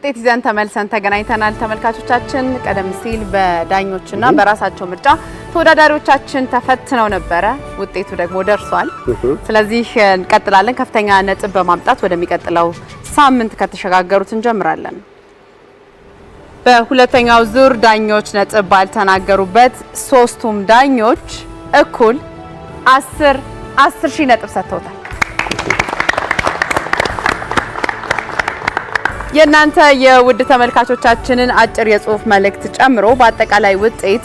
ውጤት ይዘን ተመልሰን ተገናኝተናል ተመልካቾቻችን። ቀደም ሲል በዳኞችና በራሳቸው ምርጫ ተወዳዳሪዎቻችን ተፈትነው ነበረ። ውጤቱ ደግሞ ደርሷል። ስለዚህ እንቀጥላለን። ከፍተኛ ነጥብ በማምጣት ወደሚቀጥለው ሳምንት ከተሸጋገሩት እንጀምራለን። በሁለተኛው ዙር ዳኞች ነጥብ ባልተናገሩበት ሶስቱም ዳኞች እኩል 10,000 ነጥብ ሰጥተውታል። የእናንተ የውድ ተመልካቾቻችንን አጭር የጽሁፍ መልእክት ጨምሮ በአጠቃላይ ውጤት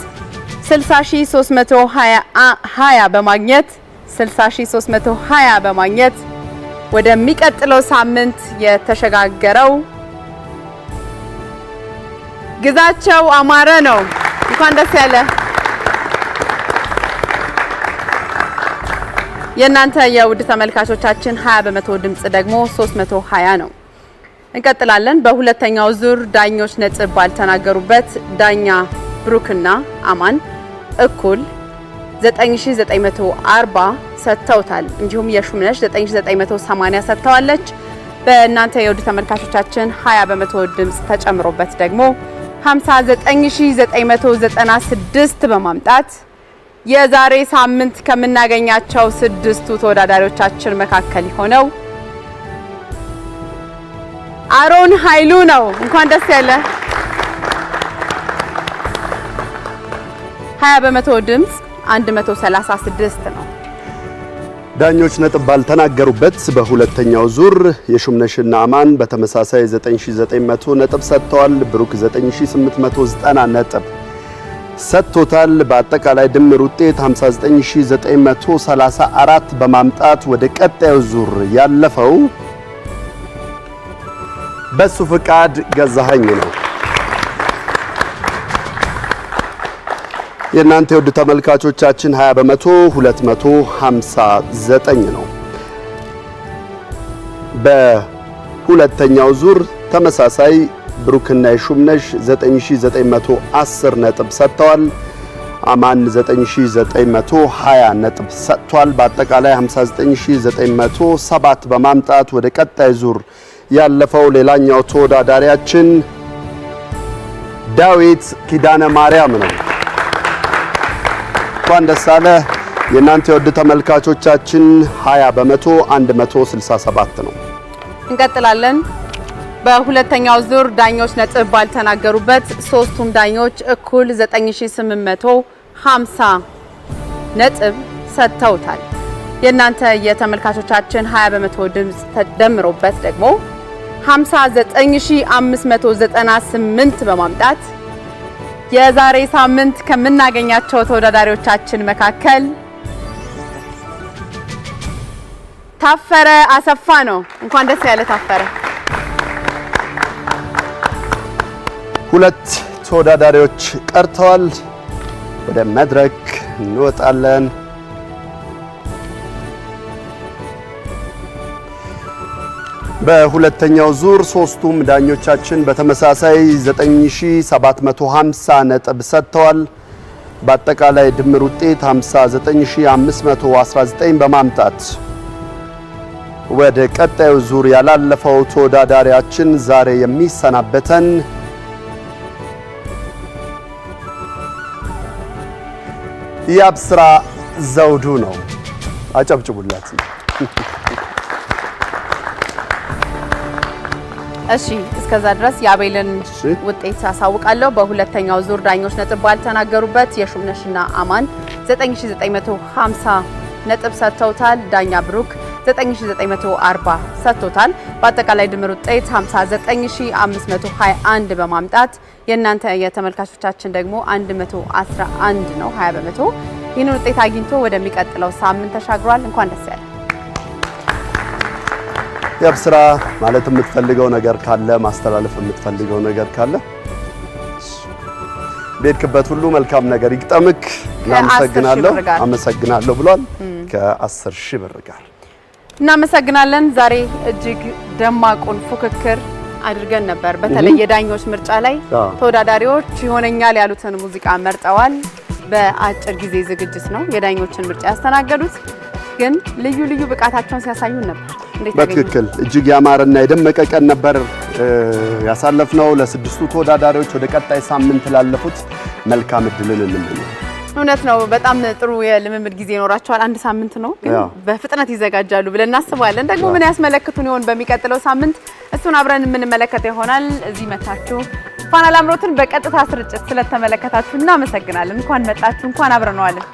60,320 በማግኘት ወደሚቀጥለው ሳምንት የተሸጋገረው ግዛቸው አማረ ነው። እንኳን ደስ ያለ። የእናንተ የውድ ተመልካቾቻችን 20% ድምጽ ደግሞ 320 ነው። እንቀጥላለን። በሁለተኛው ዙር ዳኞች ነጥብ ባልተናገሩበት ዳኛ ብሩክና አማን እኩል 9940 ሰጥተውታል። እንዲሁም የሹምነሽ 9980 ሰጥተዋለች። በእናንተ የውድ ተመልካቾቻችን 20% ድምጽ ተጨምሮበት ደግሞ 59996 በማምጣት የዛሬ ሳምንት ከምናገኛቸው 6ቱ ተወዳዳሪዎቻችን መካከል ሆነው አሮን ኃይሉ ነው። እንኳን ደስ ያለ። 20% ድምጽ 136 ነው። ዳኞች ነጥብ ባልተናገሩበት በሁለተኛው ዙር የሹምነሽና አማን በተመሳሳይ 9900 ነጥብ ሰጥተዋል። ብሩክ 9890 ነጥብ ሰጥቶታል። በአጠቃላይ ድምር ውጤት 59934 በማምጣት ወደ ቀጣዩ ዙር ያለፈው በሱ ፍቃድ ገዛኸኝ ነው። የእናንተ የውድ ተመልካቾቻችን 20% 259 ነው። በሁለተኛው ዙር ተመሳሳይ ብሩክና የሹምነሽ 9910 ነጥብ ሰጥተዋል። አማን 9920 ነጥብ ሰጥቷል። በአጠቃላይ 59907 በማምጣት ወደ ቀጣይ ዙር ያለፈው ሌላኛው ተወዳዳሪያችን ዳዊት ኪዳነ ማርያም ነው። እንኳን ደስ አለ። የእናንተ የውድ ተመልካቾቻችን 20% 167 ነው። እንቀጥላለን። በሁለተኛው ዙር ዳኞች ነጥብ ባልተናገሩበት ሶስቱም ዳኞች እኩል 9850 ነጥብ ሰጥተውታል። የእናንተ የተመልካቾቻችን 20% ድምጽ ተደምሮበት ደግሞ 59598 በማምጣት የዛሬ ሳምንት ከምናገኛቸው ተወዳዳሪዎቻችን መካከል ታፈረ አሰፋ ነው። እንኳን ደስ ያለ ታፈረ። ሁለት ተወዳዳሪዎች ቀርተዋል። ወደ መድረክ እንወጣለን። በሁለተኛው ዙር ሶስቱም ዳኞቻችን በተመሳሳይ 9750 ነጥብ ሰጥተዋል። በአጠቃላይ ድምር ውጤት 59519 በማምጣት ወደ ቀጣዩ ዙር ያላለፈው ተወዳዳሪያችን ዛሬ የሚሰናበተን ያብስራ ዘውዱ ነው። አጨብጭቡላት። እሺ እስከዛ ድረስ የአቤልን ውጤት አሳውቃለሁ። በሁለተኛው ዙር ዳኞች ነጥብ ባልተናገሩበት የሹምነሽና አማን 9950 ነጥብ ሰጥተውታል። ዳኛ ብሩክ 9940 ሰጥቶታል። በአጠቃላይ ድምር ውጤት 59521 በማምጣት የእናንተ የተመልካቾቻችን ደግሞ 111 ነው። 20%። ይህንን ውጤት አግኝቶ ወደሚቀጥለው ሳምንት ተሻግሯል። እንኳን ደስ ያለ። ያብስራ ማለት የምትፈልገው ነገር ካለ ማስተላለፍ የምትፈልገው ነገር ካለ ቤትክበት ሁሉ መልካም ነገር ይግጠምክ። አመሰግናለሁ ብሏል። ከ10,000 ብር ጋር እናመሰግናለን። ዛሬ እጅግ ደማቁን ፉክክር አድርገን ነበር። በተለይ የዳኞች ምርጫ ላይ ተወዳዳሪዎች ይሆነኛል ያሉትን ሙዚቃ መርጠዋል። በአጭር ጊዜ ዝግጅት ነው የዳኞችን ምርጫ ያስተናገዱት። ግን ልዩ ልዩ ብቃታቸውን ሲያሳዩን ነበር። እንዴት በትክክል እጅግ ያማረና የደመቀ ቀን ነበር ያሳለፍነው። ለስድስቱ ተወዳዳሪዎች ወደ ቀጣይ ሳምንት ላለፉት መልካም እድልን እንመኛለን። እውነት ነው። በጣም ጥሩ የልምምድ ጊዜ ይኖራቸዋል። አንድ ሳምንት ነው ግን በፍጥነት ይዘጋጃሉ ብለን እናስባለን። ደግሞ ምን ያስመለክቱን ይሆን በሚቀጥለው ሳምንት? እሱን አብረን የምንመለከት ይሆናል። እዚህ መታችሁ ፋና ላምሮትን በቀጥታ ስርጭት ስለተመለከታችሁ እናመሰግናለን። እንኳን መጣችሁ፣ እንኳን አብረነዋለን።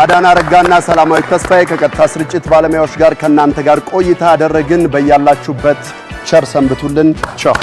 አዳና ረጋና ሰላማዊት ተስፋዬ ከቀጥታ ስርጭት ባለሙያዎች ጋር ከናንተ ጋር ቆይታ አደረግን። በያላችሁበት ቸር ሰንብቱልን። ቻው